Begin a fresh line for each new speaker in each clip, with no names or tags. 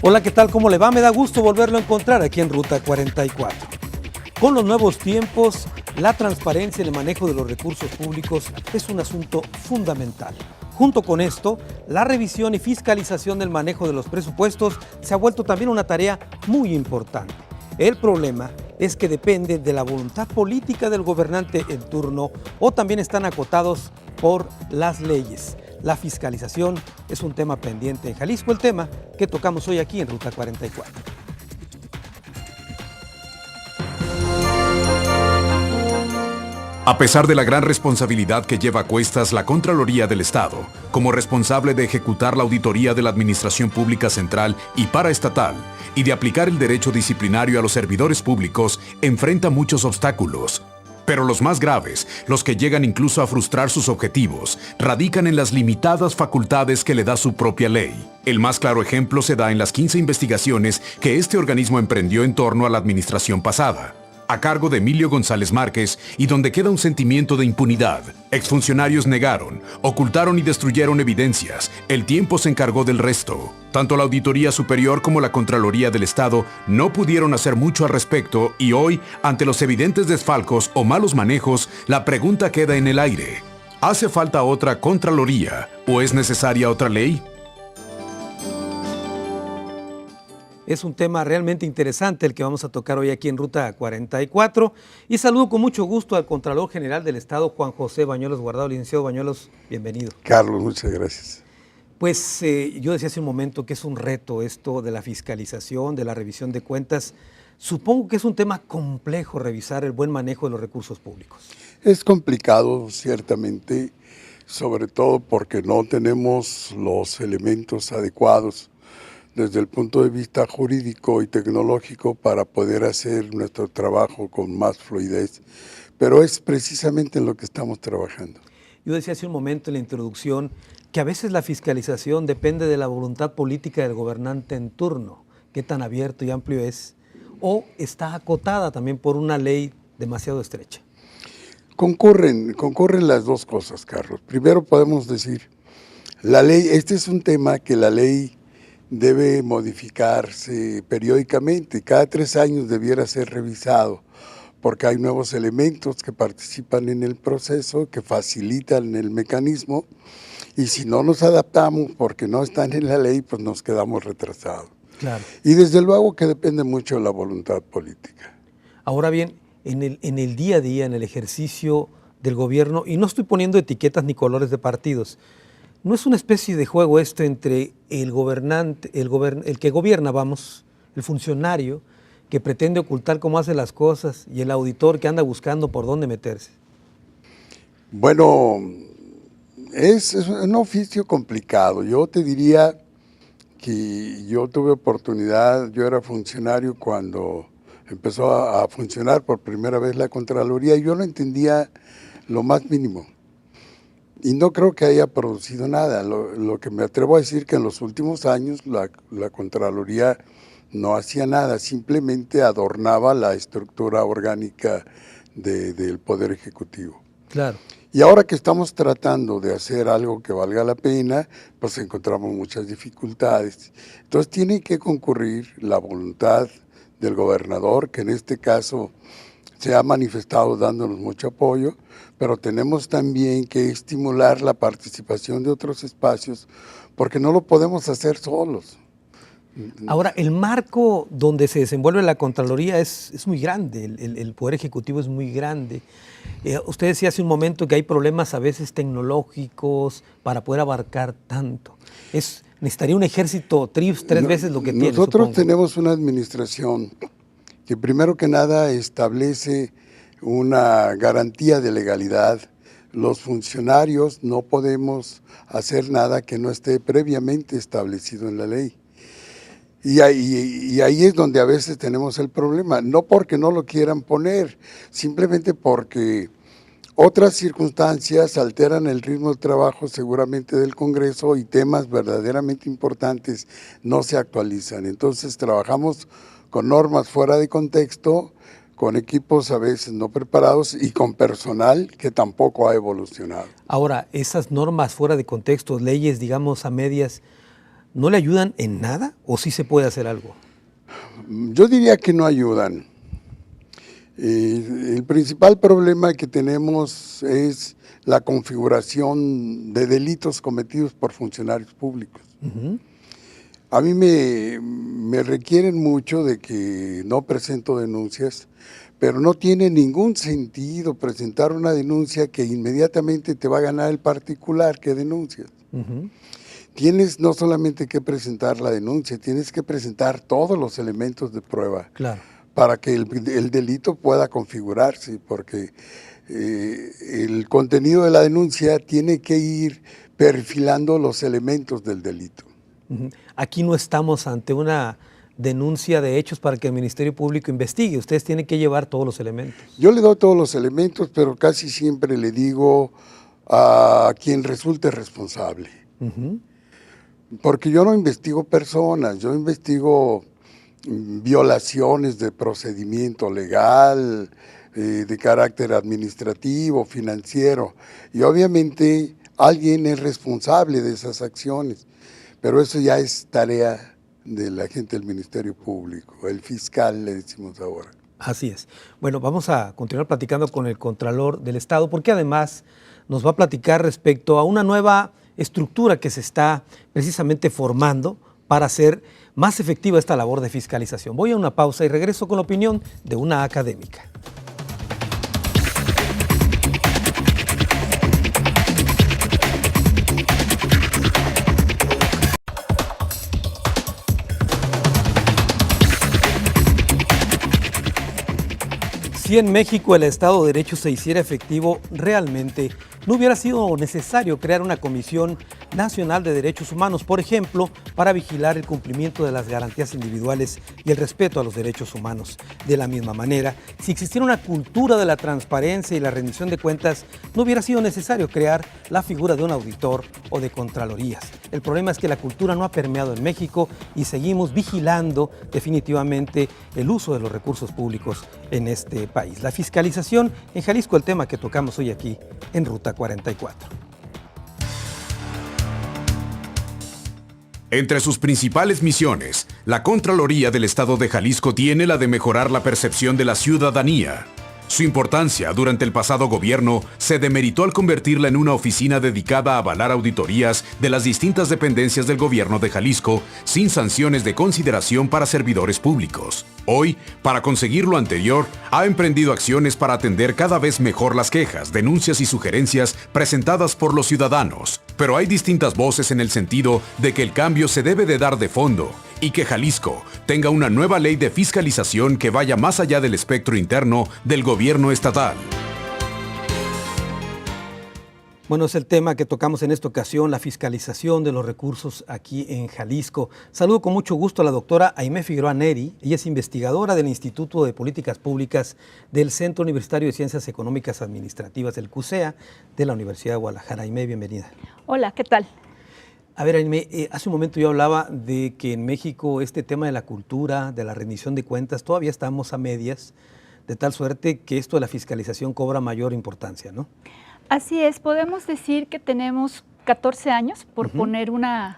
Hola, ¿qué tal? ¿Cómo le va? Me da gusto volverlo a encontrar aquí en Ruta 44. Con los nuevos tiempos, la transparencia en el manejo de los recursos públicos es un asunto fundamental. Junto con esto, la revisión y fiscalización del manejo de los presupuestos se ha vuelto también una tarea muy importante. El problema es que depende de la voluntad política del gobernante en turno o también están acotados por las leyes. La fiscalización es un tema pendiente en Jalisco, el tema que tocamos hoy aquí en Ruta 44.
A pesar de la gran responsabilidad que lleva a cuestas la Contraloría del Estado, como responsable de ejecutar la auditoría de la Administración Pública Central y paraestatal, y de aplicar el derecho disciplinario a los servidores públicos, enfrenta muchos obstáculos. Pero los más graves, los que llegan incluso a frustrar sus objetivos, radican en las limitadas facultades que le da su propia ley. El más claro ejemplo se da en las 15 investigaciones que este organismo emprendió en torno a la administración pasada, a cargo de Emilio González Márquez, y donde queda un sentimiento de impunidad. Exfuncionarios negaron, ocultaron y destruyeron evidencias. El tiempo se encargó del resto. Tanto la Auditoría Superior como la Contraloría del Estado no pudieron hacer mucho al respecto y hoy, ante los evidentes desfalcos o malos manejos, la pregunta queda en el aire. ¿Hace falta otra Contraloría o es necesaria otra ley?
Es un tema realmente interesante el que vamos a tocar hoy aquí en Ruta 44 y saludo con mucho gusto al Contralor General del Estado, Juan José Bañuelos Guardado. Licenciado Bañuelos, bienvenido.
Carlos, muchas gracias.
Pues yo decía hace un momento que es un reto esto de la fiscalización, de la revisión de cuentas. Supongo que es un tema complejo revisar el buen manejo de los recursos públicos.
Es complicado, ciertamente, sobre todo porque no tenemos los elementos adecuados desde el punto de vista jurídico y tecnológico para poder hacer nuestro trabajo con más fluidez, pero es precisamente en lo que estamos trabajando.
Yo decía hace un momento en la introducción que a veces la fiscalización depende de la voluntad política del gobernante en turno, qué tan abierto y amplio es, o está acotada también por una ley demasiado estrecha.
Concurren las dos cosas, Carlos. Primero podemos decir, la ley, este es un tema que la ley debe modificarse periódicamente, cada 3 años debiera ser revisado, porque hay nuevos elementos que participan en el proceso, que facilitan el mecanismo, y si no nos adaptamos porque no están en la ley, pues nos quedamos retrasados.
Claro.
Y desde luego que depende mucho de la voluntad política.
Ahora bien, en el día a día, en el ejercicio del gobierno, y no estoy poniendo etiquetas ni colores de partidos, ¿no es una especie de juego esto entre el gobernante, el que gobierna, vamos, el funcionario que pretende ocultar cómo hace las cosas y el auditor que anda buscando por dónde meterse?
Bueno, es un oficio complicado. Yo te diría que yo tuve oportunidad, yo era funcionario cuando empezó a funcionar por primera vez la Contraloría y yo no entendía lo más mínimo. Y no creo que haya producido nada. Lo que me atrevo a decir que en los últimos años la Contraloría no hacía nada, simplemente adornaba la estructura orgánica del Poder Ejecutivo.
Claro.
Y ahora que estamos tratando de hacer algo que valga la pena, pues encontramos muchas dificultades. Entonces tiene que concurrir la voluntad del gobernador, que en este caso se ha manifestado dándonos mucho apoyo, pero tenemos también que estimular la participación de otros espacios porque no lo podemos hacer solos.
Ahora, el marco donde se desenvuelve la Contraloría es muy grande, el Poder Ejecutivo es muy grande. Usted decía hace un momento que hay problemas a veces tecnológicos para poder abarcar tanto. Necesitaría un ejército tres veces lo que tiene.
Nosotros tenemos una administración que primero que nada establece una garantía de legalidad. Los funcionarios no podemos hacer nada que no esté previamente establecido en la ley. Y ahí es donde a veces tenemos el problema, no porque no lo quieran poner, simplemente porque otras circunstancias alteran el ritmo del trabajo seguramente del Congreso y temas verdaderamente importantes no se actualizan. Entonces trabajamos con normas fuera de contexto, con equipos a veces no preparados y con personal que tampoco ha evolucionado.
Ahora, esas normas fuera de contexto, leyes digamos a medias, ¿no le ayudan en nada o sí se puede hacer algo?
Yo diría que no ayudan. El principal problema que tenemos es la configuración de delitos cometidos por funcionarios públicos. A mí me requieren mucho de que no presento denuncias, pero no tiene ningún sentido presentar una denuncia que inmediatamente te va a ganar el particular que denuncias. Tienes no solamente que presentar la denuncia, tienes que presentar todos los elementos de prueba.
Claro.
Para que el delito pueda configurarse, porque el contenido de la denuncia tiene que ir perfilando los elementos del delito.
Aquí no estamos ante una denuncia de hechos para que el Ministerio Público investigue. Ustedes tienen que llevar todos los elementos.
Yo le doy todos los elementos, pero casi siempre le digo a quien resulte responsable. Porque yo no investigo personas, yo investigo violaciones de procedimiento legal, de carácter administrativo, financiero, y obviamente alguien es responsable de esas acciones, pero eso ya es tarea de la gente del Ministerio Público, el fiscal le decimos ahora.
Así es. Bueno, vamos a continuar platicando con el Contralor del Estado, porque además nos va a platicar respecto a una nueva estructura que se está precisamente formando para hacer más efectiva esta labor de fiscalización. Voy a una pausa y regreso con la opinión de una académica. Si en México el Estado de Derecho se hiciera efectivo realmente, no hubiera sido necesario crear una Comisión Nacional de Derechos Humanos, por ejemplo, para vigilar el cumplimiento de las garantías individuales y el respeto a los derechos humanos. De la misma manera, si existiera una cultura de la transparencia y la rendición de cuentas, no hubiera sido necesario crear la figura de un auditor o de contralorías. El problema es que la cultura no ha permeado en México y seguimos vigilando definitivamente el uso de los recursos públicos en este país. La fiscalización en Jalisco, el tema que tocamos hoy aquí en Ruta 44.
Entre sus principales misiones, la Contraloría del Estado de Jalisco tiene la de mejorar la percepción de la ciudadanía. Su importancia durante el pasado gobierno se demeritó al convertirla en una oficina dedicada a avalar auditorías de las distintas dependencias del gobierno de Jalisco sin sanciones de consideración para servidores públicos. Hoy, para conseguir lo anterior, ha emprendido acciones para atender cada vez mejor las quejas, denuncias y sugerencias presentadas por los ciudadanos. Pero hay distintas voces en el sentido de que el cambio se debe de dar de fondo y que Jalisco tenga una nueva ley de fiscalización que vaya más allá del espectro interno del gobierno estatal.
Bueno, es el tema que tocamos en esta ocasión, la fiscalización de los recursos aquí en Jalisco. Saludo con mucho gusto a la doctora Aimé Figueroa Neri. Ella es investigadora del Instituto de Políticas Públicas del Centro Universitario de Ciencias Económicas Administrativas del CUSEA de la Universidad de Guadalajara. Aimé, bienvenida.
Hola, ¿qué tal?
A ver, Aimé, hace un momento yo hablaba de que en México este tema de la cultura, de la rendición de cuentas, todavía estamos a medias, de tal suerte que esto de la fiscalización cobra mayor importancia, ¿no?
Así es, podemos decir que tenemos 14 años, por poner una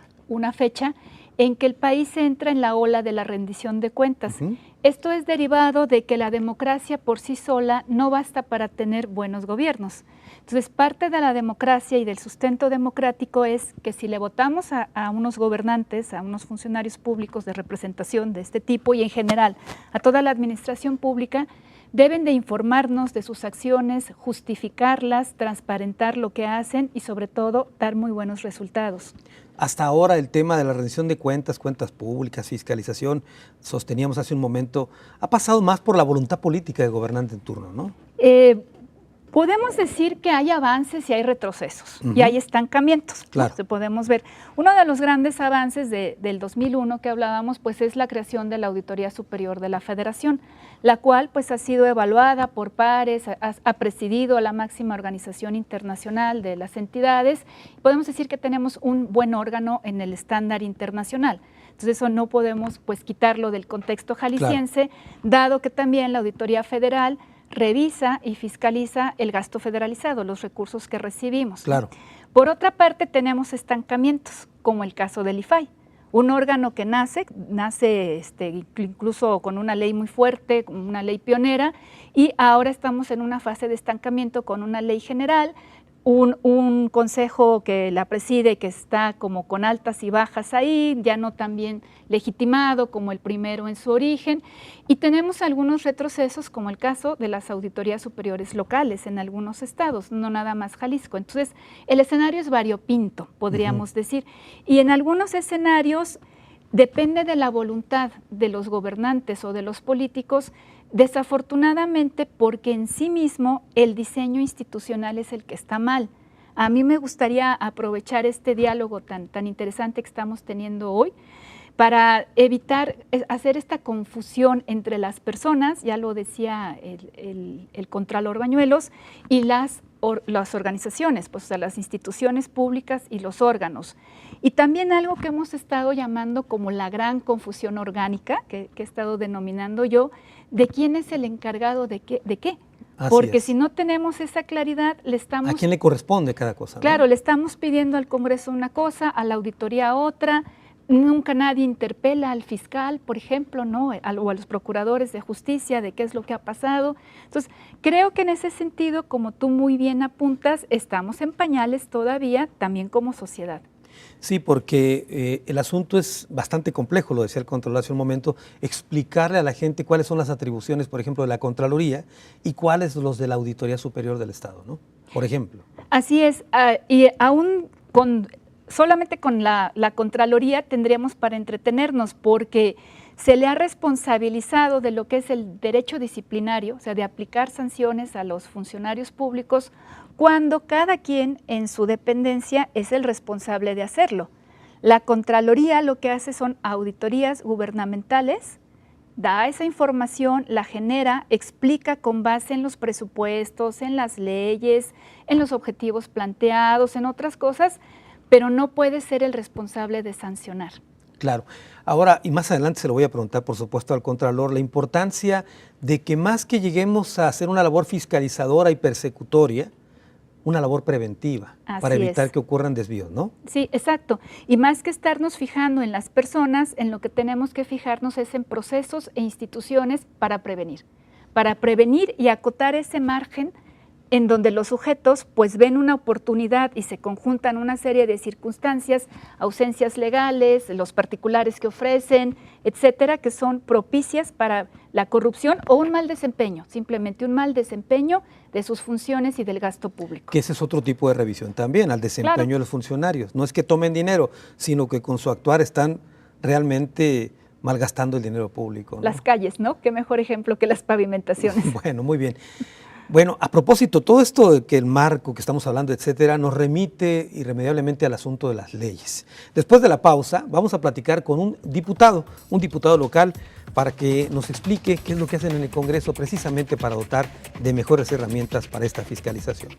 fecha, en que el país entra en la ola de la rendición de cuentas. Esto es derivado de que la democracia por sí sola no basta para tener buenos gobiernos. Entonces, parte de la democracia y del sustento democrático es que si le votamos a unos gobernantes, a unos funcionarios públicos de representación de este tipo y en general a toda la administración pública, deben de informarnos de sus acciones, justificarlas, transparentar lo que hacen y sobre todo dar muy buenos resultados.
Hasta ahora el tema de la rendición de cuentas, cuentas públicas, fiscalización, sosteníamos hace un momento, ha pasado más por la voluntad política del gobernante en turno, ¿no?
Podemos decir que hay avances y hay retrocesos y hay estancamientos,
claro.
¿no? Podemos ver. Uno de los grandes avances del 2001 que hablábamos pues es la creación de la Auditoría Superior de la Federación, la cual pues ha sido evaluada por pares, ha presidido a la máxima organización internacional de las entidades. Podemos decir que tenemos un buen órgano en el estándar internacional. Entonces eso no podemos pues quitarlo del contexto jalisciense, claro, dado que también la Auditoría Federal revisa y fiscaliza el gasto federalizado, los recursos que recibimos.
Claro.
Por otra parte, tenemos estancamientos, como el caso del IFAI, un órgano que nace incluso con una ley muy fuerte, una ley pionera, y ahora estamos en una fase de estancamiento con una ley general, un consejo que la preside que está como con altas y bajas ahí, ya no tan bien legitimado como el primero en su origen, y tenemos algunos retrocesos como el caso de las auditorías superiores locales en algunos estados, no nada más Jalisco. Entonces, el escenario es variopinto, podríamos decir, y en algunos escenarios depende de la voluntad de los gobernantes o de los políticos, desafortunadamente porque en sí mismo el diseño institucional es el que está mal. A mí me gustaría aprovechar este diálogo tan interesante que estamos teniendo hoy para evitar hacer esta confusión entre las personas, ya lo decía el Contralor Bañuelos, y las organizaciones, pues, o sea, las instituciones públicas y los órganos. Y también algo que hemos estado llamando como la gran confusión orgánica, que he estado denominando yo, de quién es el encargado de qué. Porque si no tenemos esa claridad, le estamos...
¿A quién le corresponde cada cosa?
Claro,
¿no?
le estamos pidiendo al Congreso una cosa, a la auditoría otra. Nunca nadie interpela al fiscal, por ejemplo, ¿no? O a los procuradores de justicia de qué es lo que ha pasado. Entonces, creo que en ese sentido, como tú muy bien apuntas, estamos en pañales todavía, también como sociedad.
Sí, porque el asunto es bastante complejo, lo decía el Contralor hace un momento, explicarle a la gente cuáles son las atribuciones, por ejemplo, de la Contraloría y cuáles los de la Auditoría Superior del Estado, ¿no? Por ejemplo.
Así es, y aún solamente con la Contraloría tendríamos para entretenernos, porque se le ha responsabilizado de lo que es el derecho disciplinario, o sea, de aplicar sanciones a los funcionarios públicos, cuando cada quien en su dependencia es el responsable de hacerlo. La Contraloría lo que hace son auditorías gubernamentales, da esa información, la genera, explica con base en los presupuestos, en las leyes, en los objetivos planteados, en otras cosas, pero no puede ser el responsable de sancionar.
Claro. Ahora, y más adelante se lo voy a preguntar, por supuesto, al Contralor, la importancia de que más que lleguemos a hacer una labor fiscalizadora y persecutoria, una labor preventiva para evitar que ocurran desvíos, ¿no? Sí,
exacto. Y más que estarnos fijando en las personas, en lo que tenemos que fijarnos es en procesos e instituciones para prevenir y acotar ese margen en donde los sujetos pues ven una oportunidad y se conjuntan una serie de circunstancias, ausencias legales, los particulares que ofrecen, etcétera, que son propicias para la corrupción o un mal desempeño, simplemente un mal desempeño de sus funciones y del gasto público.
Que ese es otro tipo de revisión también, al desempeño de los funcionarios. No es que tomen dinero, sino que con su actuar están realmente malgastando el dinero público, ¿no?
Las calles, ¿no? Qué mejor ejemplo que las pavimentaciones.
Bueno, muy bien. Bueno, a propósito, todo esto de que el marco que estamos hablando, etcétera, nos remite irremediablemente al asunto de las leyes. Después de la pausa, vamos a platicar con un diputado local, para que nos explique qué es lo que hacen en el Congreso precisamente para dotar de mejores herramientas para esta fiscalización.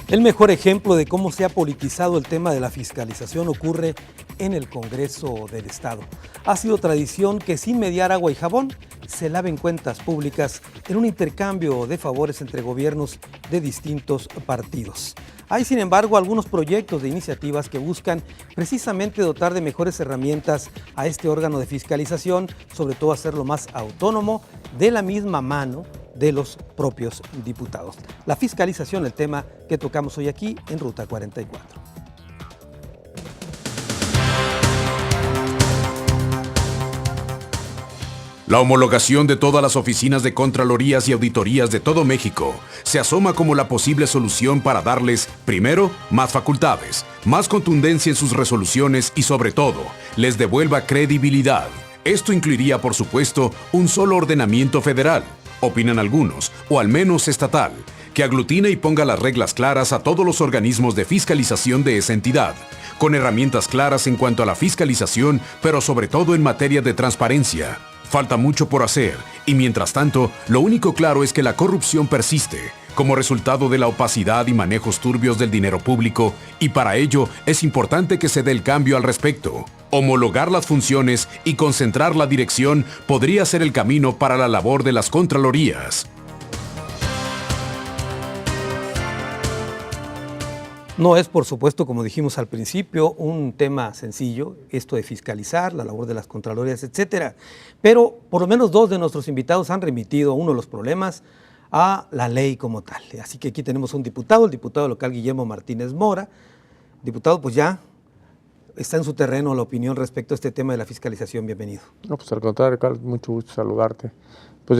El mejor ejemplo de cómo se ha politizado el tema de la fiscalización ocurre en el Congreso del Estado. Ha sido tradición que sin mediar agua y jabón se laven cuentas públicas en un intercambio de favores entre gobiernos de distintos partidos. Hay, sin embargo, algunos proyectos de iniciativas que buscan precisamente dotar de mejores herramientas a este órgano de fiscalización, sobre todo hacerlo más autónomo, de la misma mano de los propios diputados. La fiscalización, el tema que tocamos hoy aquí en Ruta 44.
La homologación de todas las oficinas de Contralorías y Auditorías de todo México se asoma como la posible solución para darles, primero, más facultades, más contundencia en sus resoluciones y, sobre todo, les devuelva credibilidad. Esto incluiría, por supuesto, un solo ordenamiento federal, opinan algunos, o al menos estatal, que aglutine y ponga las reglas claras a todos los organismos de fiscalización de esa entidad, con herramientas claras en cuanto a la fiscalización, pero sobre todo en materia de transparencia. Falta mucho por hacer, y mientras tanto, lo único claro es que la corrupción persiste, como resultado de la opacidad y manejos turbios del dinero público, y para ello es importante que se dé el cambio al respecto. Homologar las funciones y concentrar la dirección podría ser el camino para la labor de las Contralorías.
No es, por supuesto, como dijimos al principio, un tema sencillo, esto de fiscalizar la labor de las Contralorías, etcétera. Pero por lo menos 2 de nuestros invitados han remitido uno de los problemas a la ley como tal. Así que aquí tenemos un diputado, el diputado local Guillermo Martínez Mora. Diputado, pues ya está en su terreno la opinión respecto a este tema de la fiscalización. Bienvenido.
No, pues al contrario, Carlos, mucho gusto saludarte. Pues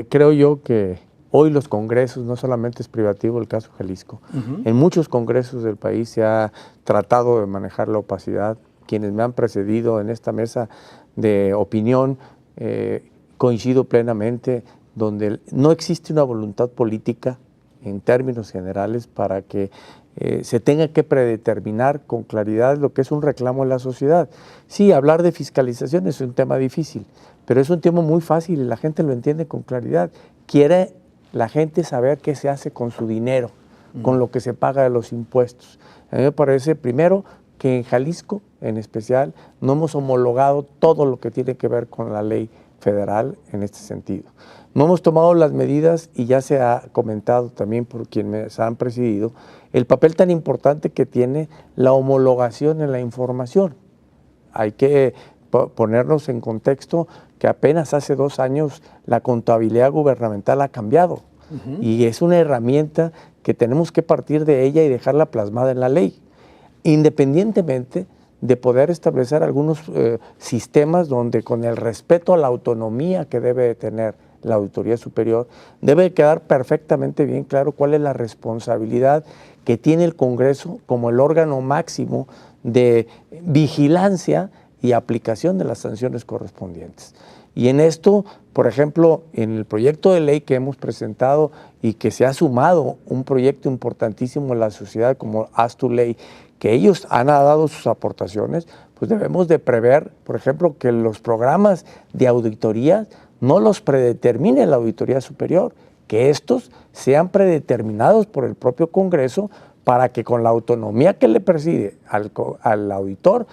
creo yo que hoy los congresos, no solamente es privativo el caso Jalisco, en muchos congresos del país se ha tratado de manejar la opacidad. Quienes me han precedido en esta mesa de opinión, coincido plenamente, donde no existe una voluntad política en términos generales para que se tenga que predeterminar con claridad lo que es un reclamo de la sociedad. Sí, hablar de fiscalización es un tema difícil, pero es un tema muy fácil y la gente lo entiende con claridad. Quiere la gente saber qué se hace con su dinero, con lo que se paga de los impuestos. A mí me parece, primero, que en Jalisco, en especial, no hemos homologado todo lo que tiene que ver con la ley federal en este sentido. No hemos tomado las medidas, y ya se ha comentado también por quienes han presidido, el papel tan importante que tiene la homologación en la información. Hay que ponernos en contexto que apenas hace 2 años la contabilidad gubernamental ha cambiado y es una herramienta que tenemos que partir de ella y dejarla plasmada en la ley, independientemente de poder establecer algunos sistemas donde, con el respeto a la autonomía que debe de tener la Auditoría Superior, debe quedar perfectamente bien claro cuál es la responsabilidad que tiene el Congreso como el órgano máximo de vigilancia y aplicación de las sanciones correspondientes. Y en esto, por ejemplo, en el proyecto de ley que hemos presentado y que se ha sumado un proyecto importantísimo en la sociedad como Haz tu Ley, que ellos han dado sus aportaciones, pues debemos de prever, por ejemplo, que los programas de auditoría no los predetermine la Auditoría Superior, que estos sean predeterminados por el propio Congreso para que, con la autonomía que le preside al auditor,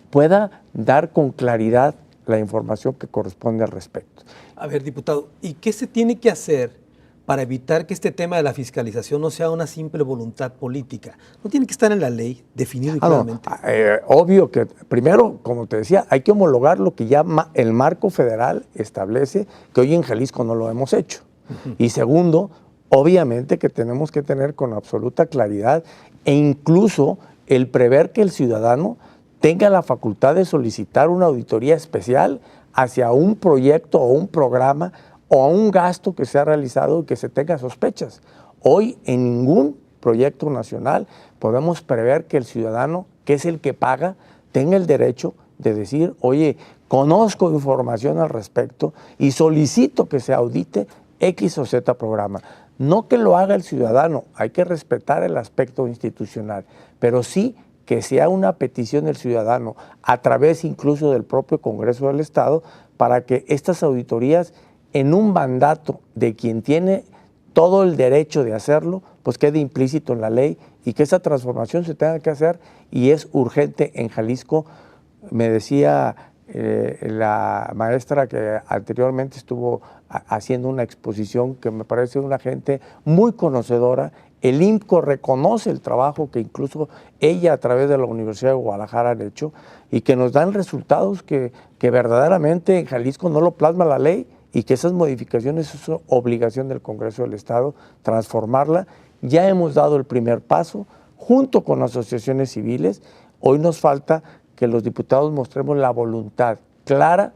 pueda dar con claridad la información que corresponde al respecto.
A ver, diputado, ¿y qué se tiene que hacer para evitar que este tema de la fiscalización no sea una simple voluntad política? ¿No tiene que estar en la ley definido claramente?
Obvio que, primero, como te decía, hay que homologar lo que ya el marco federal establece, que hoy en Jalisco no lo hemos hecho. Y segundo, obviamente que tenemos que tener con absoluta claridad e incluso el prever que el ciudadano tenga la facultad de solicitar una auditoría especial hacia un proyecto o un programa o a un gasto que se ha realizado y que se tenga sospechas. Hoy en ningún proyecto nacional podemos prever que el ciudadano, que es el que paga, tenga el derecho de decir, oye, conozco información al respecto y solicito que se audite X o Z programa. No que lo haga el ciudadano, hay que respetar el aspecto institucional, pero sí que sea una petición del ciudadano a través incluso del propio Congreso del Estado para que estas auditorías, en un mandato de quien tiene todo el derecho de hacerlo, pues quede implícito en la ley y que esa transformación se tenga que hacer, y es urgente en Jalisco. Me decía la maestra que anteriormente estuvo haciendo una exposición, que me parece una gente muy conocedora. El IMCO reconoce el trabajo que incluso ella, a través de la Universidad de Guadalajara, han hecho, y que nos dan resultados que verdaderamente en Jalisco no lo plasma la ley, y que esas modificaciones es obligación del Congreso del Estado transformarla. Ya hemos dado el primer paso junto con asociaciones civiles. Hoy nos falta que los diputados mostremos la voluntad clara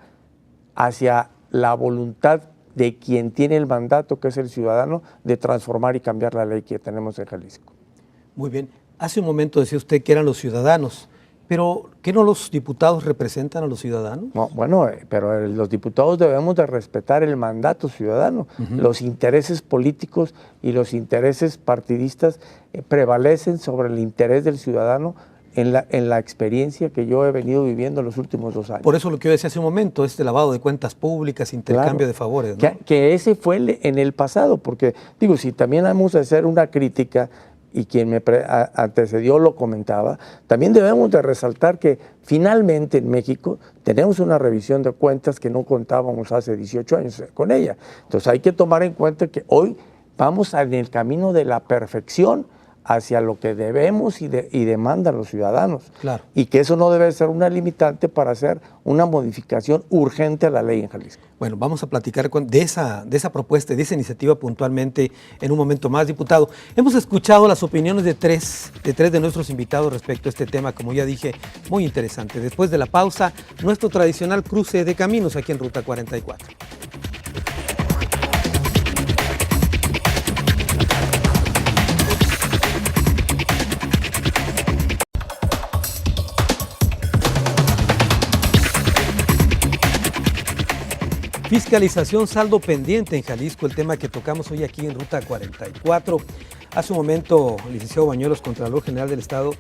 hacia la voluntad de quien tiene el mandato, que es el ciudadano, de transformar y cambiar la ley que tenemos en Jalisco.
Muy bien. Hace un momento decía usted que eran los ciudadanos, pero ¿qué no los diputados representan a los ciudadanos?
No, bueno, pero los diputados debemos de respetar el mandato ciudadano. Los intereses políticos y los intereses partidistas prevalecen sobre el interés del ciudadano en la experiencia que yo he venido viviendo los últimos 2 años.
Por eso lo que yo decía hace un momento, este lavado de cuentas públicas, intercambio de favores, ¿no?
Que ese fue en el pasado, porque digo, si también hemos de hacer una crítica, y quien me antecedió lo comentaba, también debemos de resaltar que finalmente en México tenemos una revisión de cuentas que no contábamos hace 18 años con ella. Entonces hay que tomar en cuenta que hoy vamos en el camino de la perfección hacia lo que debemos y demandan los ciudadanos.
Claro.
Y que eso no debe ser una limitante para hacer una modificación urgente a la ley en Jalisco.
Bueno, vamos a platicar de esa propuesta, de esa iniciativa puntualmente en un momento más, diputado. Hemos escuchado las opiniones de tres de nuestros invitados respecto a este tema, como ya dije, muy interesante. Después de la pausa, nuestro tradicional cruce de caminos aquí en Ruta 44. Fiscalización saldo pendiente en Jalisco, el tema que tocamos hoy aquí en Ruta 44. Hace un momento, licenciado Bañuelos, Contralor General del Estado,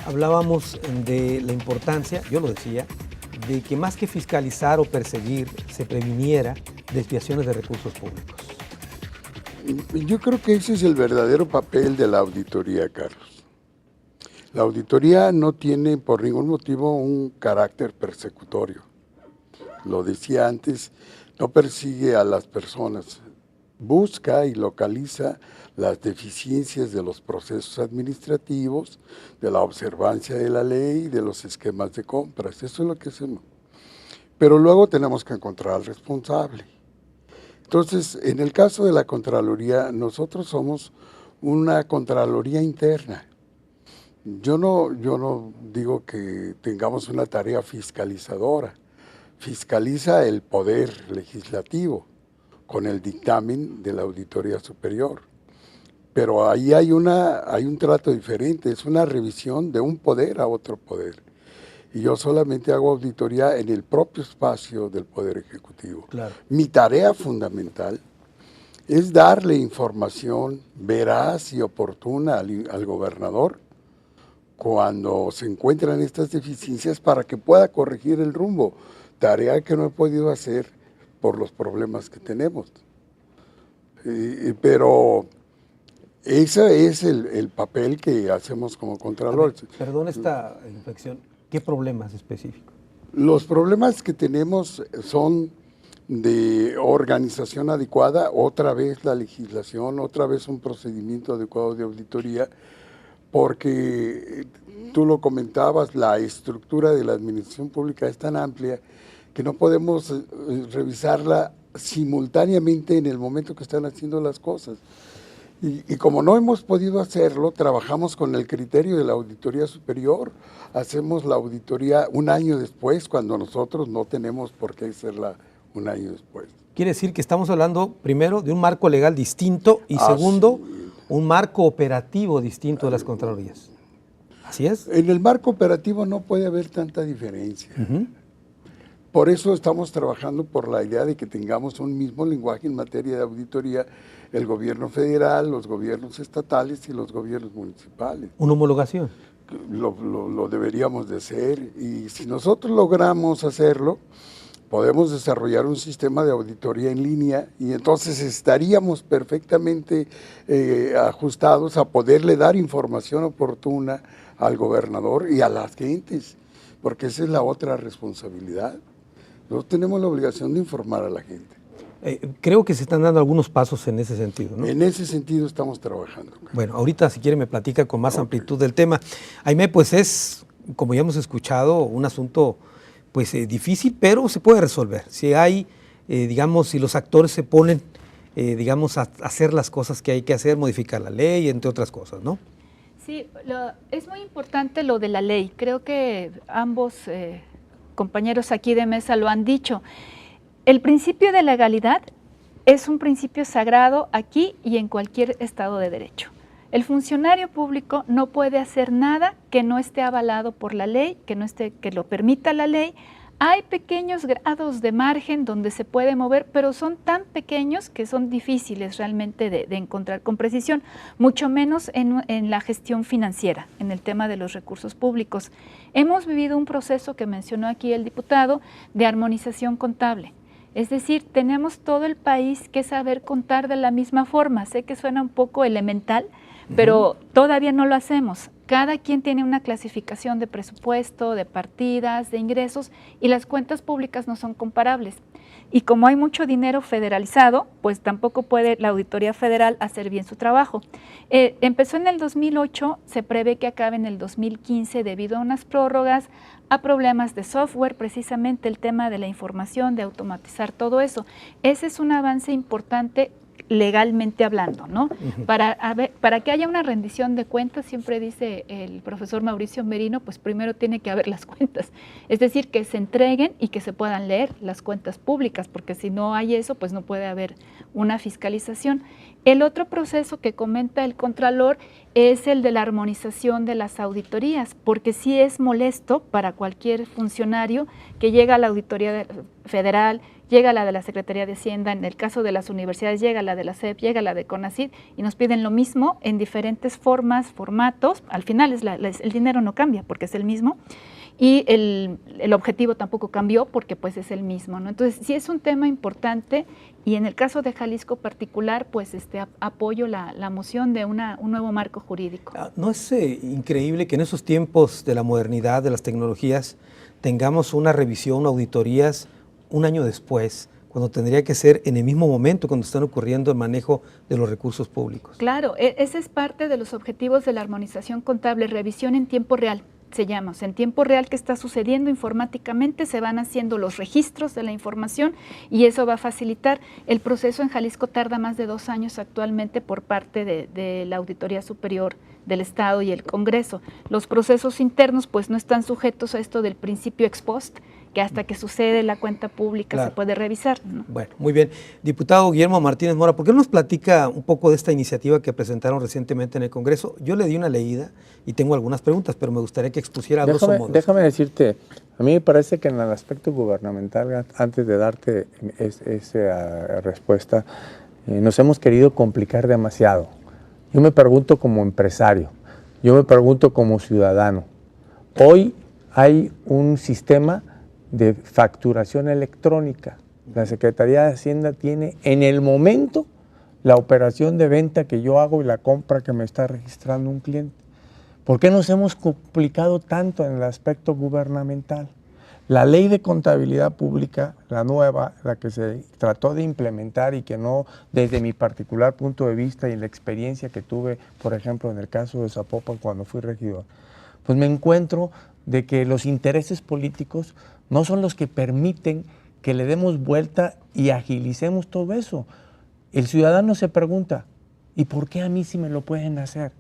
hablábamos de la importancia, yo lo decía, de que más que fiscalizar o perseguir, se previniera desviaciones de recursos públicos.
Yo creo que ese es el verdadero papel de la auditoría, Carlos. La auditoría no tiene por ningún motivo un carácter persecutorio. Lo decía antes, no persigue a las personas, busca y localiza las deficiencias de los procesos administrativos, de la observancia de la ley, de los esquemas de compras. Eso es lo que hacemos. Pero luego tenemos que encontrar al responsable. Entonces, en el caso de la Contraloría, nosotros somos una Contraloría interna. Yo no digo que tengamos una tarea fiscalizadora. Fiscaliza el poder legislativo con el dictamen de la Auditoría Superior. Pero ahí hay un trato diferente, es una revisión de un poder a otro poder. Y yo solamente hago auditoría en el propio espacio del Poder Ejecutivo.
Claro.
Mi tarea fundamental es darle información veraz y oportuna al gobernador cuando se encuentran estas deficiencias para que pueda corregir el rumbo. Tarea que no he podido hacer por los problemas que tenemos. Pero ese es el papel que hacemos como Contralor.
Perdón esta inflexión, ¿qué problemas específicos?
Los problemas que tenemos son de organización adecuada, otra vez la legislación, otra vez un procedimiento adecuado de auditoría, porque tú lo comentabas, la estructura de la administración pública es tan amplia que no podemos revisarla simultáneamente en el momento que están haciendo las cosas. Y como no hemos podido hacerlo, trabajamos con el criterio de la Auditoría Superior, hacemos la auditoría un año después, cuando nosotros no tenemos por qué hacerla un año después.
Quiere decir que estamos hablando, primero, de un marco legal distinto y segundo, un marco operativo distinto de las Contralorías. ¿Así es?
En el marco operativo no puede haber tanta diferencia. Por eso estamos trabajando por la idea de que tengamos un mismo lenguaje en materia de auditoría, el gobierno federal, los gobiernos estatales y los gobiernos municipales.
¿Una homologación?
Lo deberíamos de hacer, y si nosotros logramos hacerlo, podemos desarrollar un sistema de auditoría en línea y entonces estaríamos perfectamente ajustados a poderle dar información oportuna al gobernador y a las gentes, porque esa es la otra responsabilidad. Nosotros tenemos la obligación de informar a la gente.
Creo que se están dando algunos pasos en ese sentido, ¿no?
En ese sentido estamos trabajando.
Bueno, ahorita si quiere me platica con más amplitud del tema. Aimé, pues es, como ya hemos escuchado, un asunto pues difícil, pero se puede resolver. Si hay, digamos, si los actores se ponen, digamos, a hacer las cosas que hay que hacer, modificar la ley, entre otras cosas, ¿no?
Sí, es muy importante lo de la ley. Creo que ambos compañeros aquí de mesa lo han dicho. El principio de legalidad es un principio sagrado aquí y en cualquier Estado de Derecho. El funcionario público no puede hacer nada que no esté avalado por la ley, que lo permita la ley. Hay pequeños grados de margen donde se puede mover, pero son tan pequeños que son difíciles realmente de encontrar con precisión, mucho menos en la gestión financiera, en el tema de los recursos públicos. Hemos vivido un proceso que mencionó aquí el diputado de armonización contable. Es decir, tenemos todo el país que saber contar de la misma forma. Sé que suena un poco elemental, pero todavía no lo hacemos. Cada quien tiene una clasificación de presupuesto, de partidas, de ingresos, y las cuentas públicas no son comparables. Y como hay mucho dinero federalizado, pues tampoco puede la Auditoría Federal hacer bien su trabajo. Empezó en el 2008, se prevé que acabe en el 2015 debido a unas prórrogas, a problemas de software, precisamente el tema de la información, de automatizar todo eso. Ese es un avance importante legalmente hablando, ¿no? Para que haya una rendición de cuentas, siempre dice el profesor Mauricio Merino, pues primero tiene que haber las cuentas, es decir, que se entreguen y que se puedan leer las cuentas públicas, porque si no hay eso, pues no puede haber una fiscalización. El otro proceso que comenta el Contralor es el de la armonización de las auditorías, porque sí es molesto para cualquier funcionario que llega a la Auditoría Federal, llega la de la Secretaría de Hacienda, en el caso de las universidades llega la de la SEP, llega la de CONACYT y nos piden lo mismo en diferentes formas, formatos. Al final el dinero no cambia porque es el mismo y el objetivo tampoco cambió porque pues es el mismo, ¿no? Entonces sí es un tema importante y en el caso de Jalisco particular pues apoyo la moción de un nuevo marco jurídico.
¿No es increíble que en esos tiempos de la modernidad, de las tecnologías, tengamos una revisión, auditorías un año después, cuando tendría que ser en el mismo momento cuando están ocurriendo el manejo de los recursos públicos?
Claro, ese es parte de los objetivos de la armonización contable, revisión en tiempo real, se llama. O sea, en tiempo real, ¿qué está sucediendo informáticamente? Se van haciendo los registros de la información y eso va a facilitar. El proceso en Jalisco tarda más de 2 años actualmente por parte de la Auditoría Superior del Estado y el Congreso. Los procesos internos pues no están sujetos a esto del principio ex post, que hasta que sucede la cuenta pública se puede revisar, ¿no?
Bueno, muy bien. Diputado Guillermo Martínez Mora, ¿por qué no nos platica un poco de esta iniciativa que presentaron recientemente en el Congreso? Yo le di una leída y tengo algunas preguntas, pero me gustaría que expusiera a grosso modo.
Déjame decirte, a mí me parece que en el aspecto gubernamental, antes de darte esa respuesta, nos hemos querido complicar demasiado. Yo me pregunto como empresario, yo me pregunto como ciudadano. Hoy hay un sistema de facturación electrónica. La Secretaría de Hacienda tiene en el momento la operación de venta que yo hago y la compra que me está registrando un cliente. ¿Por qué nos hemos complicado tanto en el aspecto gubernamental? La ley de contabilidad pública, la nueva, la que se trató de implementar y que no, desde mi particular punto de vista y la experiencia que tuve, por ejemplo, en el caso de Zapopan cuando fui regidor, pues me encuentro de que los intereses políticos no son los que permiten que le demos vuelta y agilicemos todo eso. El ciudadano se pregunta, ¿y por qué a mí sí me lo pueden hacer?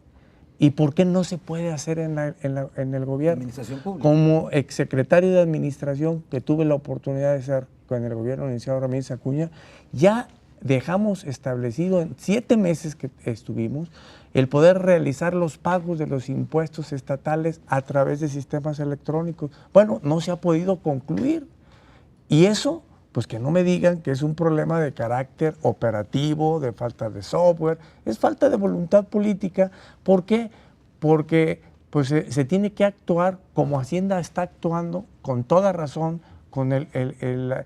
¿Y por qué no se puede hacer en el gobierno?
Administración pública.
Como exsecretario de Administración, que tuve la oportunidad de ser con el gobierno del licenciado Ramírez Acuña, ya dejamos establecido en 7 meses que estuvimos el poder realizar los pagos de los impuestos estatales a través de sistemas electrónicos. Bueno, no se ha podido concluir. Y eso, pues que no me digan que es un problema de carácter operativo, de falta de software, es falta de voluntad política. ¿Por qué? Porque pues, se tiene que actuar como Hacienda está actuando, con toda razón, con el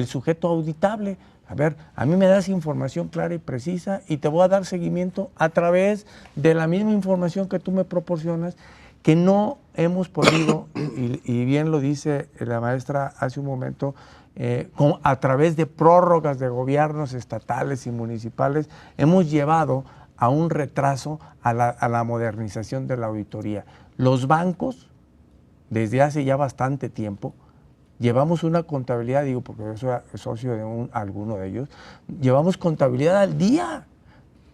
sujeto auditable. A ver, a mí me das información clara y precisa y te voy a dar seguimiento a través de la misma información que tú me proporcionas, que no hemos podido, y bien lo dice la maestra hace un momento, a través de prórrogas de gobiernos estatales y municipales, hemos llevado a un retraso a la modernización de la auditoría. Los bancos, desde hace ya bastante tiempo, llevamos una contabilidad, digo porque yo soy socio de alguno de ellos, llevamos contabilidad al día.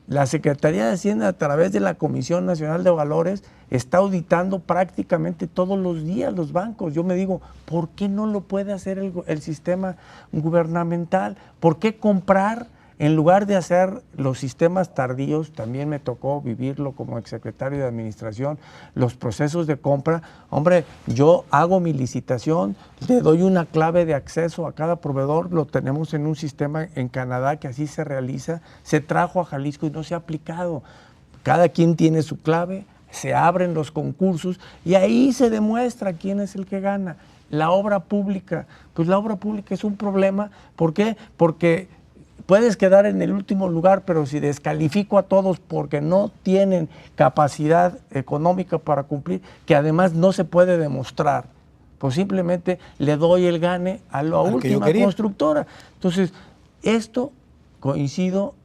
La Secretaría de Hacienda, a través de la Comisión Nacional de Valores, está auditando prácticamente todos los días los bancos. Yo me digo, ¿por qué no lo puede hacer el sistema gubernamental? ¿Por qué comprar en lugar de hacer los sistemas tardíos? También me tocó vivirlo como exsecretario de Administración, los procesos de compra. Hombre, yo hago mi licitación, le doy una clave de acceso a cada proveedor, lo tenemos en un sistema en Canadá que así se realiza, se trajo a Jalisco y no se ha aplicado. Cada quien tiene su clave, se abren los concursos y ahí se demuestra quién es el que gana. La obra pública, pues la obra pública es un problema. ¿Por qué? Porque puedes quedar en el último lugar, pero si descalifico a todos porque no tienen capacidad económica para cumplir, que además no se puede demostrar, pues simplemente le doy el gane a la última constructora. Entonces, esto coincido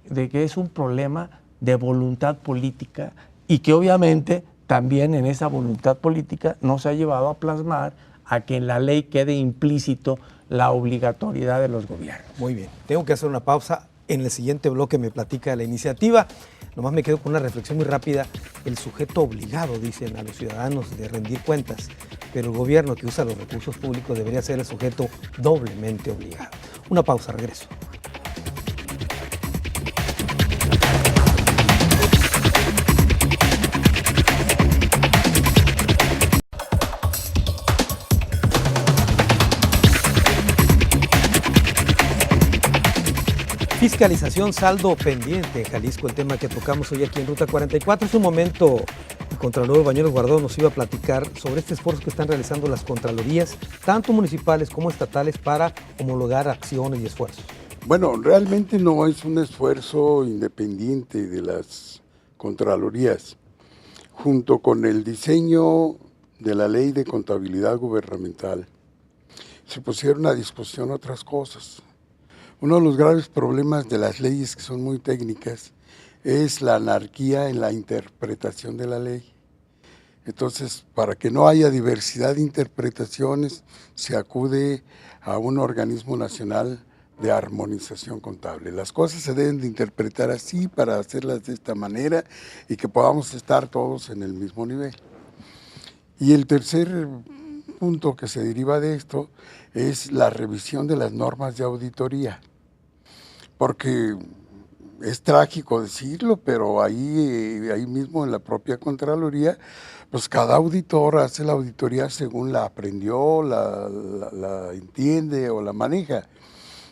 de que es un problema de voluntad política y que obviamente también en esa voluntad política no se ha llevado a plasmar a que en la ley quede implícito la obligatoriedad de los gobiernos.
Muy bien, tengo que hacer una pausa. En el siguiente bloque me platica la iniciativa. Nomás me quedo con una reflexión muy rápida. El sujeto obligado, dicen a los ciudadanos, de rendir cuentas, pero el gobierno que usa los recursos públicos debería ser el sujeto doblemente obligado. Una pausa, regreso. Fiscalización, saldo pendiente en Jalisco, el tema que tocamos hoy aquí en Ruta 44. Hace un momento el Contralor Bañuelos Guardado nos iba a platicar sobre este esfuerzo que están realizando las Contralorías, tanto municipales como estatales, para homologar acciones y esfuerzos.
Bueno, realmente no es un esfuerzo independiente de las Contralorías. Junto con el diseño de la Ley de Contabilidad Gubernamental, se pusieron a discusión otras cosas. Uno de los graves problemas de las leyes, que son muy técnicas, es la anarquía en la interpretación de la ley. Entonces, para que no haya diversidad de interpretaciones, se acude a un organismo nacional de armonización contable. Las cosas se deben de interpretar así para hacerlas de esta manera y que podamos estar todos en el mismo nivel. Y el tercer punto que se deriva de esto es la revisión de las normas de auditoría. Porque es trágico decirlo, pero ahí mismo en la propia Contraloría, pues cada auditor hace la auditoría según la aprendió, la entiende o la maneja.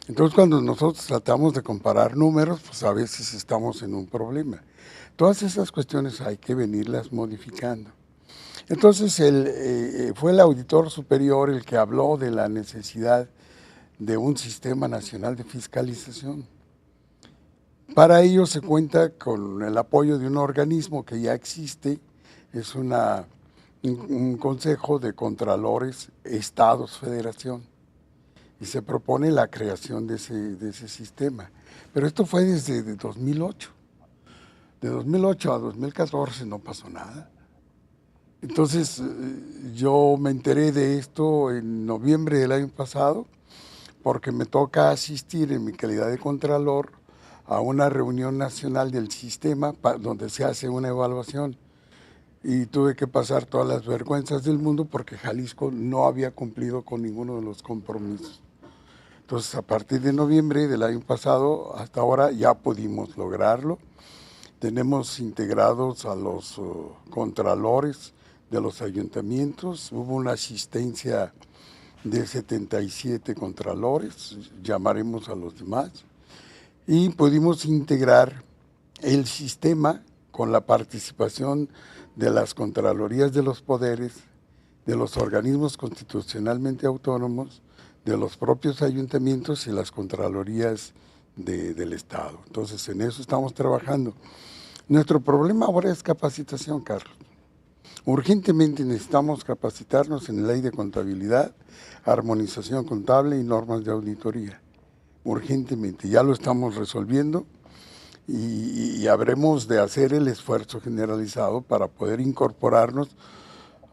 Entonces, cuando nosotros tratamos de comparar números, pues a veces estamos en un problema. Todas esas cuestiones hay que venirlas modificando. Entonces, fue el auditor superior el que habló de la necesidad de un sistema nacional de fiscalización. Para ello se cuenta con el apoyo de un organismo que ya existe, es un consejo de contralores, estados, federación, y se propone la creación de ese sistema. Pero esto fue desde 2008. De 2008 a 2014 no pasó nada. Entonces yo me enteré de esto en noviembre del año pasado, porque me toca asistir en mi calidad de contralor a una reunión nacional del sistema donde se hace una evaluación, y tuve que pasar todas las vergüenzas del mundo porque Jalisco no había cumplido con ninguno de los compromisos. Entonces, a partir de noviembre del año pasado hasta ahora ya pudimos lograrlo. Tenemos integrados a los contralores de los ayuntamientos, hubo una asistencia de 77 contralores, llamaremos a los demás, y pudimos integrar el sistema con la participación de las Contralorías de los Poderes, de los organismos constitucionalmente autónomos, de los propios ayuntamientos y las Contralorías del Estado. Entonces, en eso estamos trabajando. Nuestro problema ahora es capacitación, Carlos. Urgentemente necesitamos capacitarnos en ley de contabilidad, armonización contable y normas de auditoría. Urgentemente, ya lo estamos resolviendo y habremos de hacer el esfuerzo generalizado para poder incorporarnos.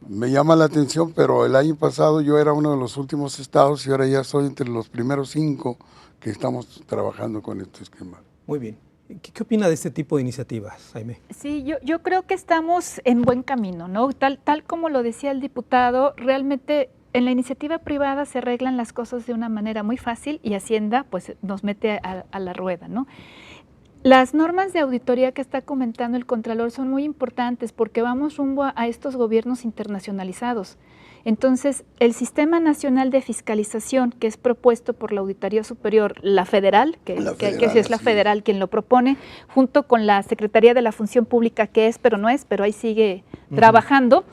Me llama la atención, pero el año pasado yo era uno de los últimos estados y ahora ya soy entre los primeros 5 que estamos trabajando con este esquema.
Muy bien. ¿Qué opina de este tipo de iniciativas, Jaime?
Sí, yo creo que estamos en buen camino, ¿no? Tal como lo decía el diputado, realmente en la iniciativa privada se arreglan las cosas de una manera muy fácil y Hacienda pues nos mete a la rueda, ¿no? Las normas de auditoría que está comentando el Contralor son muy importantes porque vamos rumbo a estos gobiernos internacionalizados. Entonces, el Sistema Nacional de Fiscalización, que es propuesto por la Auditoría Superior, la federal, que es la federal quien lo propone, junto con la Secretaría de la Función Pública, que es, pero no es, pero ahí sigue trabajando,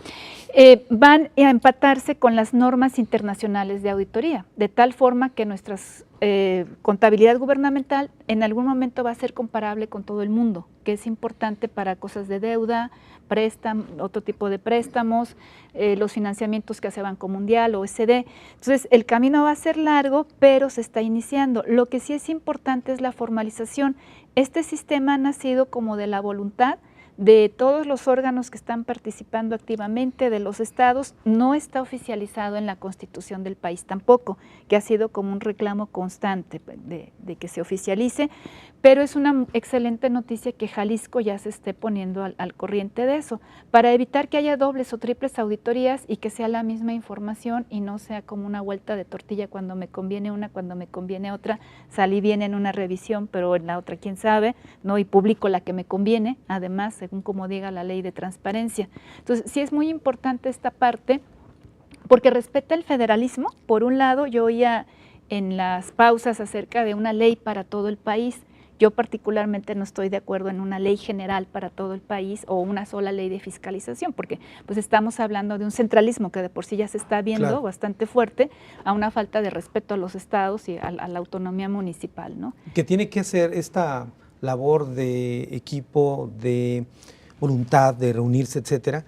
van a empatarse con las normas internacionales de auditoría, de tal forma que nuestra contabilidad gubernamental en algún momento va a ser comparable con todo el mundo, que es importante para cosas de deuda, otro tipo de préstamos, los financiamientos que hace Banco Mundial, OECD. Entonces, el camino va a ser largo, pero se está iniciando. Lo que sí es importante es la formalización. Este sistema ha nacido como de la voluntad de todos los órganos que están participando activamente, de los estados. No está oficializado en la Constitución del país tampoco, que ha sido como un reclamo constante de que se oficialice, pero es una excelente noticia que Jalisco ya se esté poniendo al corriente de eso, para evitar que haya dobles o triples auditorías y que sea la misma información y no sea como una vuelta de tortilla, cuando me conviene una, cuando me conviene otra, salí bien en una revisión, pero en la otra quién sabe, ¿no? Y publico la que me conviene, además, según como diga la ley de transparencia. Entonces, sí es muy importante esta parte, porque respeta el federalismo. Por un lado, yo oía en las pausas acerca de una ley para todo el país. Yo particularmente no estoy de acuerdo en una ley general para todo el país o una sola ley de fiscalización, porque pues estamos hablando de un centralismo que de por sí ya se está viendo, claro, bastante fuerte, a una falta de respeto a los estados y a la autonomía municipal, ¿no?
Que tiene que hacer esta labor de equipo, de voluntad, de reunirse, etcétera,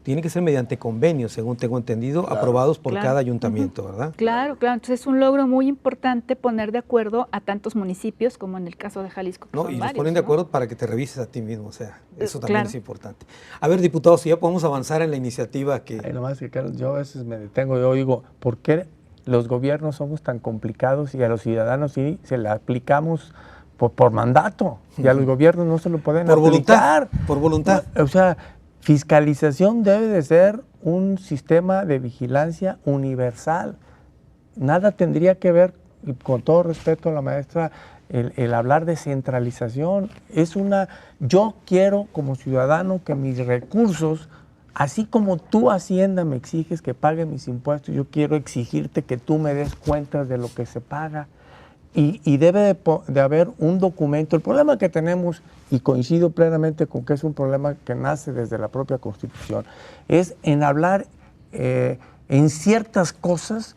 tiene que ser mediante convenios, según tengo entendido, claro, aprobados por cada ayuntamiento, ¿verdad? Claro, claro. Entonces es un logro muy importante poner de acuerdo a tantos municipios, como en el caso de Jalisco.
No, y
los
ponen de acuerdo para que te revises a ti mismo, o sea, eso también
claro,
es importante. A ver, diputados, si ya podemos avanzar en la iniciativa que...
Ay, nomás que, Carlos, yo a veces me detengo, yo digo, ¿por qué los gobiernos somos tan complicados y a los ciudadanos sí se le aplicamos por mandato? Y a los gobiernos no se lo pueden aplicar.
Por voluntad.
O sea, fiscalización debe de ser un sistema de vigilancia universal. Nada tendría que ver, con todo respeto a la maestra, el hablar de centralización. Yo quiero como ciudadano que mis recursos, así como tú, Hacienda, me exiges que pague mis impuestos, yo quiero exigirte que tú me des cuentas de lo que se paga. Y debe de haber un documento. El problema que tenemos, y coincido plenamente con que es un problema que nace desde la propia Constitución, es en hablar en ciertas cosas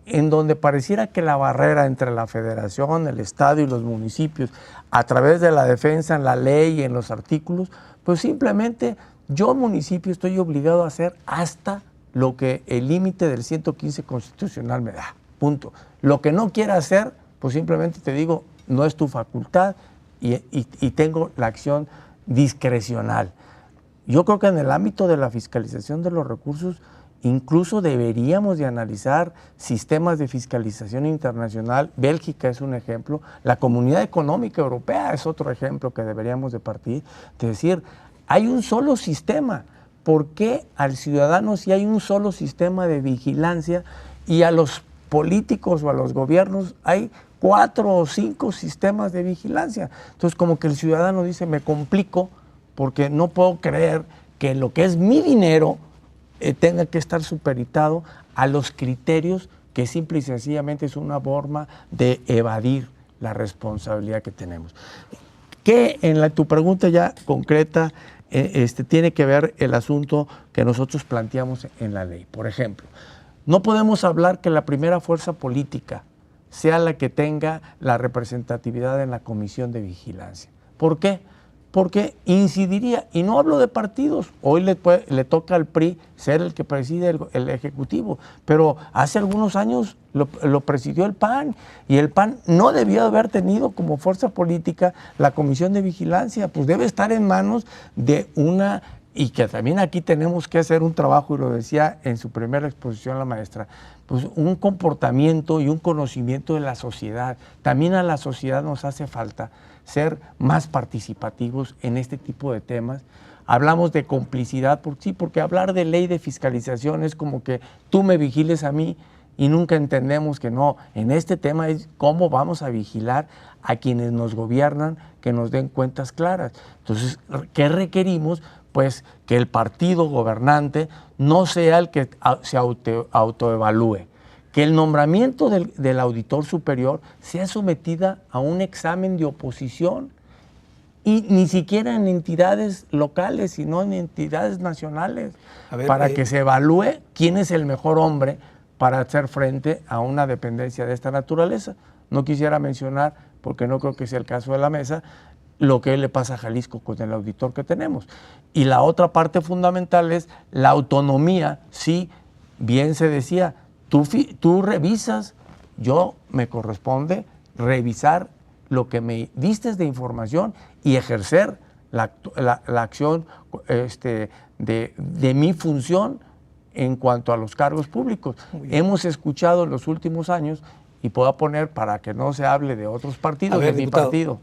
en donde pareciera que la barrera entre la federación, el estado y los municipios, a través de la defensa en la ley y en los artículos, pues simplemente yo, municipio, estoy obligado a hacer hasta lo que el límite del 115 constitucional me da. Punto. Lo que no quiera hacer, pues simplemente te digo, no es tu facultad y tengo la acción discrecional. Yo creo que en el ámbito de la fiscalización de los recursos, incluso deberíamos de analizar sistemas de fiscalización internacional. Bélgica es un ejemplo, la Comunidad Económica Europea es otro ejemplo que deberíamos de partir, de decir, hay un solo sistema. ¿Por qué al ciudadano, si hay un solo sistema de vigilancia, y a los políticos o a los gobiernos hay 4 o 5 sistemas de vigilancia? Entonces, como que el ciudadano dice, me complico porque no puedo creer que lo que es mi dinero tenga que estar supeditado a los criterios que simple y sencillamente es una forma de evadir la responsabilidad que tenemos. Que en tu pregunta ya concreta tiene que ver el asunto que nosotros planteamos en la ley. Por ejemplo, no podemos hablar que la primera fuerza política sea la que tenga la representatividad en la comisión de vigilancia. ¿Por qué? Porque incidiría, y no hablo de partidos, hoy le toca al PRI ser el que preside el Ejecutivo, pero hace algunos años lo presidió el PAN, y el PAN no debió haber tenido como fuerza política la comisión de vigilancia, pues debe estar en manos de una... Y que también aquí tenemos que hacer un trabajo, y lo decía en su primera exposición la maestra, pues un comportamiento y un conocimiento de la sociedad. También a la sociedad nos hace falta ser más participativos en este tipo de temas. Hablamos de complicidad, porque hablar de ley de fiscalización es como que tú me vigiles a mí, y nunca entendemos que no, en este tema es cómo vamos a vigilar a quienes nos gobiernan, que nos den cuentas claras. Entonces, ¿qué requerimos? Pues que el partido gobernante no sea el que se autoevalúe, que el nombramiento del auditor superior sea sometida a un examen de oposición, y ni siquiera en entidades locales, sino en entidades nacionales, para que se evalúe quién es el mejor hombre para hacer frente a una dependencia de esta naturaleza. No quisiera mencionar, porque no creo que sea el caso de la mesa, lo que le pasa a Jalisco con el auditor que tenemos. Y la otra parte fundamental es la autonomía. Sí, bien se decía, tú revisas, yo me corresponde revisar lo que me diste de información y ejercer la acción de mi función en cuanto a los cargos públicos. Hemos escuchado en los últimos años, y puedo poner para que no se hable de otros partidos, de mi partido.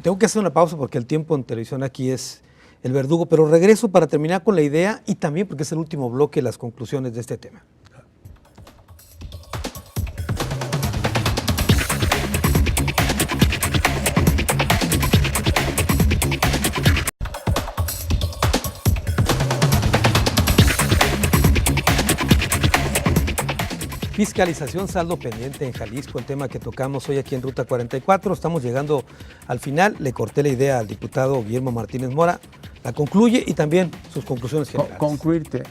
Tengo que hacer una pausa porque el tiempo en televisión aquí es el verdugo, pero regreso para terminar con la idea y también porque es el último bloque, las conclusiones de este tema. Fiscalización, saldo pendiente en Jalisco, el tema que tocamos hoy aquí en Ruta 44. Estamos llegando al final. Le corté la idea al diputado Guillermo Martínez Mora. La concluye y también sus conclusiones generales.
Concluirte.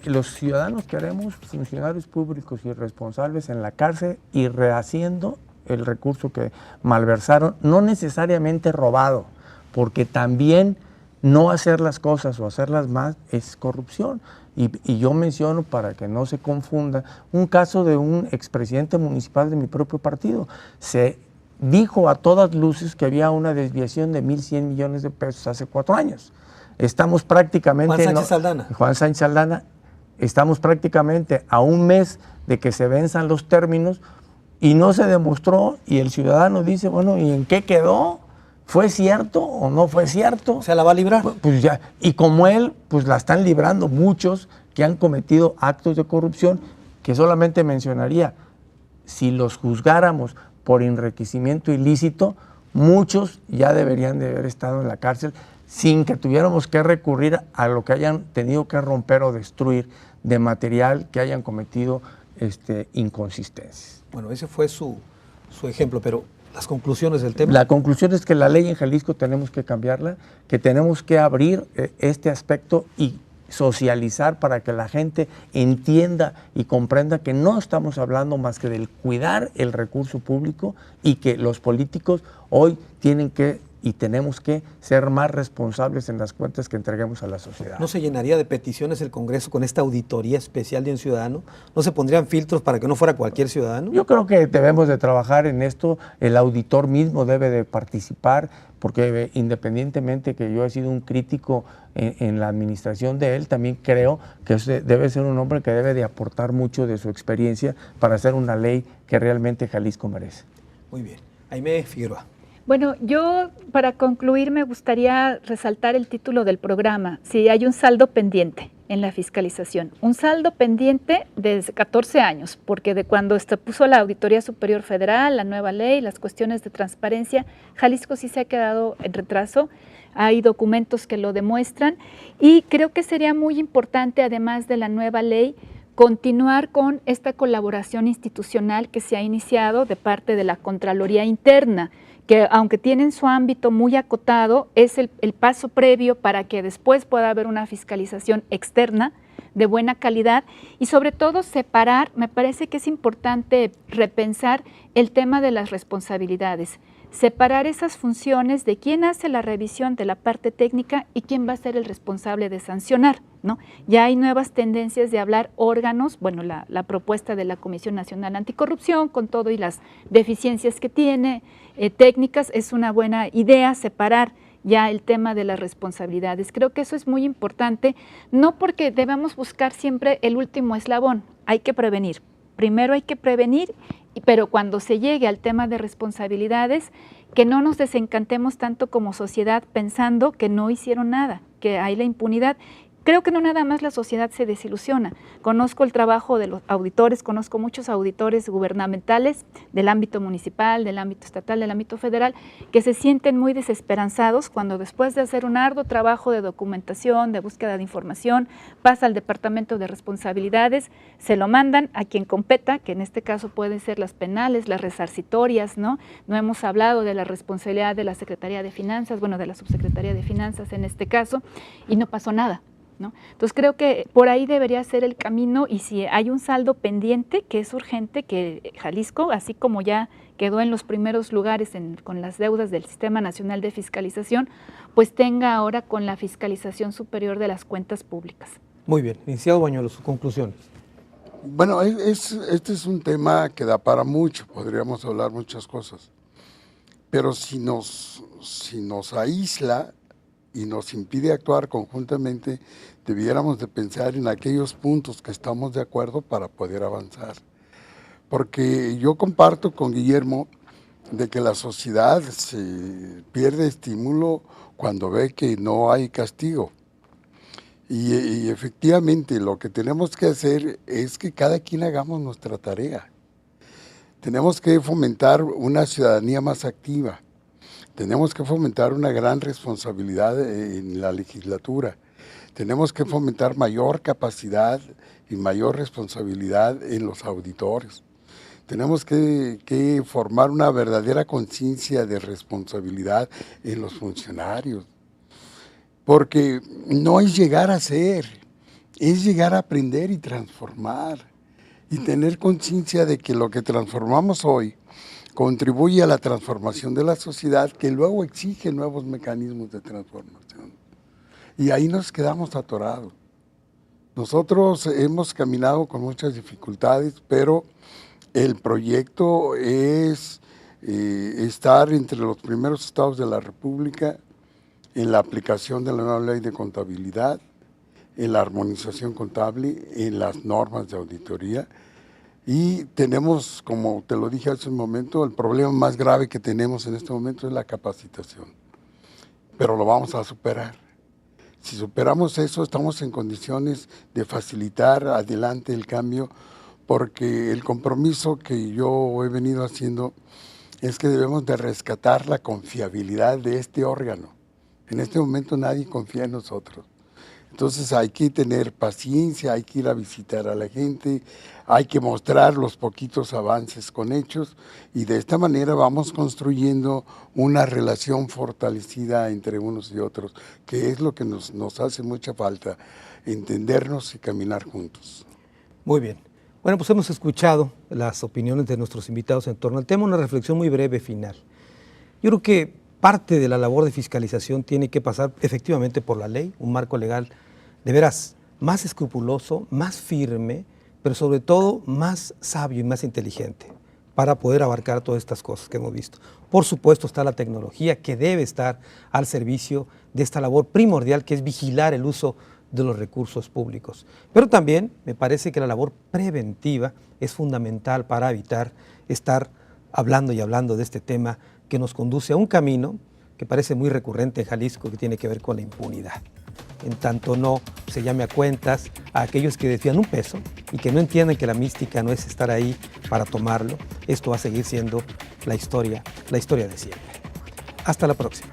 Los ciudadanos queremos funcionarios públicos y responsables en la cárcel y rehaciendo el recurso que malversaron, no necesariamente robado, porque también no hacer las cosas o hacerlas más es corrupción. Y yo menciono, para que no se confunda, un caso de un expresidente municipal de mi propio partido. Se dijo a todas luces que había una desviación de 1.100 millones de pesos hace 4 años. Estamos prácticamente... Juan Sánchez Aldana. Estamos prácticamente a un mes de que se venzan los términos y no se demostró, y el ciudadano dice, bueno, ¿y en qué quedó? ¿Fue cierto o no fue cierto?
¿Se la va a librar?
Pues ya, y como él, pues la están librando muchos que han cometido actos de corrupción, que solamente mencionaría, si los juzgáramos por enriquecimiento ilícito, muchos ya deberían de haber estado en la cárcel sin que tuviéramos que recurrir a lo que hayan tenido que romper o destruir de material que hayan cometido inconsistencias.
Bueno, ese fue su ejemplo, pero las conclusiones del tema.
La conclusión es que la ley en Jalisco tenemos que cambiarla, que tenemos que abrir este aspecto y socializar para que la gente entienda y comprenda que no estamos hablando más que del cuidar el recurso público y que los políticos hoy tienen que y tenemos que ser más responsables en las cuentas que entreguemos a la sociedad.
¿No se llenaría de peticiones el Congreso con esta auditoría especial de un ciudadano? ¿No se pondrían filtros para que no fuera cualquier ciudadano?
Yo creo que debemos de trabajar en esto. El auditor mismo debe de participar, porque independientemente que yo he sido un crítico en la administración de él, también creo que debe ser un hombre que debe de aportar mucho de su experiencia para hacer una ley que realmente Jalisco merece.
Muy bien. Aimee Figueroa.
Bueno, yo para concluir me gustaría resaltar el título del programa, si hay un saldo pendiente en la fiscalización. Un saldo pendiente desde 14 años, porque de cuando se puso la Auditoría Superior Federal, la nueva ley, las cuestiones de transparencia, Jalisco sí se ha quedado en retraso. Hay documentos que lo demuestran y creo que sería muy importante, además de la nueva ley, continuar con esta colaboración institucional que se ha iniciado de parte de la Contraloría Interna, que aunque tienen su ámbito muy acotado, es el paso previo para que después pueda haber una fiscalización externa de buena calidad y sobre todo separar, me parece que es importante repensar el tema de las responsabilidades, separar esas funciones de quién hace la revisión de la parte técnica y quién va a ser el responsable de sancionar, ¿no? Ya hay nuevas tendencias de hablar órganos, bueno, la propuesta de la Comisión Nacional Anticorrupción con todo y las deficiencias que tiene, técnicas, es una buena idea separar ya el tema de las responsabilidades. Creo que eso es muy importante, no porque debamos buscar siempre el último eslabón, hay que prevenir. Primero hay que prevenir, pero cuando se llegue al tema de responsabilidades, que no nos desencantemos tanto como sociedad pensando que no hicieron nada, que hay la impunidad. creo que no nada más la sociedad se desilusiona. Conozco el trabajo de los auditores, conozco muchos auditores gubernamentales del ámbito municipal, del ámbito estatal, del ámbito federal, que se sienten muy desesperanzados cuando después de hacer un arduo trabajo de documentación, de búsqueda de información, pasa al Departamento de Responsabilidades, se lo mandan a quien competa, que en este caso pueden ser las penales, las resarcitorias, ¿no? No hemos hablado de la responsabilidad de la Secretaría de Finanzas, bueno, de la Subsecretaría de Finanzas en este caso, y no pasó nada, ¿no? Entonces creo que por ahí debería ser el camino, y si hay un saldo pendiente, que es urgente que Jalisco, así como ya quedó en los primeros lugares con las deudas del Sistema Nacional de Fiscalización, pues tenga ahora con la fiscalización superior de las cuentas públicas.
Muy bien, licenciado Bañuelos, sus conclusiones.
Bueno, este es un tema que da para mucho, podríamos hablar muchas cosas, pero si nos aísla y nos impide actuar conjuntamente, debiéramos de pensar en aquellos puntos que estamos de acuerdo para poder avanzar. Porque yo comparto con Guillermo de que la sociedad se pierde estímulo cuando ve que no hay castigo. Y efectivamente lo que tenemos que hacer es que cada quien hagamos nuestra tarea. Tenemos que fomentar una ciudadanía más activa. Tenemos que fomentar una gran responsabilidad en la legislatura. Tenemos que fomentar mayor capacidad y mayor responsabilidad en los auditores. Tenemos que formar una verdadera conciencia de responsabilidad en los funcionarios. Porque no es llegar a ser, es llegar a aprender y transformar. Y tener conciencia de que lo que transformamos hoy contribuye a la transformación de la sociedad, que luego exige nuevos mecanismos de transformación. Y ahí nos quedamos atorados. Nosotros hemos caminado con muchas dificultades, pero el proyecto es estar entre los primeros estados de la República en la aplicación de la nueva ley de contabilidad, en la armonización contable, en las normas de auditoría. Y tenemos, como te lo dije hace un momento, el problema más grave que tenemos en este momento es la capacitación. Pero lo vamos a superar. Si superamos eso, estamos en condiciones de facilitar adelante el cambio, porque el compromiso que yo he venido haciendo es que debemos de rescatar la confiabilidad de este órgano. En este momento nadie confía en nosotros. Entonces hay que tener paciencia, hay que ir a visitar a la gente, hay que mostrar los poquitos avances con hechos, y de esta manera vamos construyendo una relación fortalecida entre unos y otros, que es lo que nos hace mucha falta, entendernos y caminar juntos.
Muy bien. Bueno, pues hemos escuchado las opiniones de nuestros invitados en torno al tema, una reflexión muy breve final. Yo creo que parte de la labor de fiscalización tiene que pasar efectivamente por la ley, un marco legal de veras más escrupuloso, más firme, pero sobre todo más sabio y más inteligente para poder abarcar todas estas cosas que hemos visto. Por supuesto está la tecnología que debe estar al servicio de esta labor primordial que es vigilar el uso de los recursos públicos. Pero también me parece que la labor preventiva es fundamental para evitar estar hablando y hablando de este tema que nos conduce a un camino que parece muy recurrente en Jalisco, que tiene que ver con la impunidad. En tanto no se llame a cuentas a aquellos que desvían un peso y que no entienden que la mística no es estar ahí para tomarlo, esto va a seguir siendo la historia de siempre. Hasta la próxima.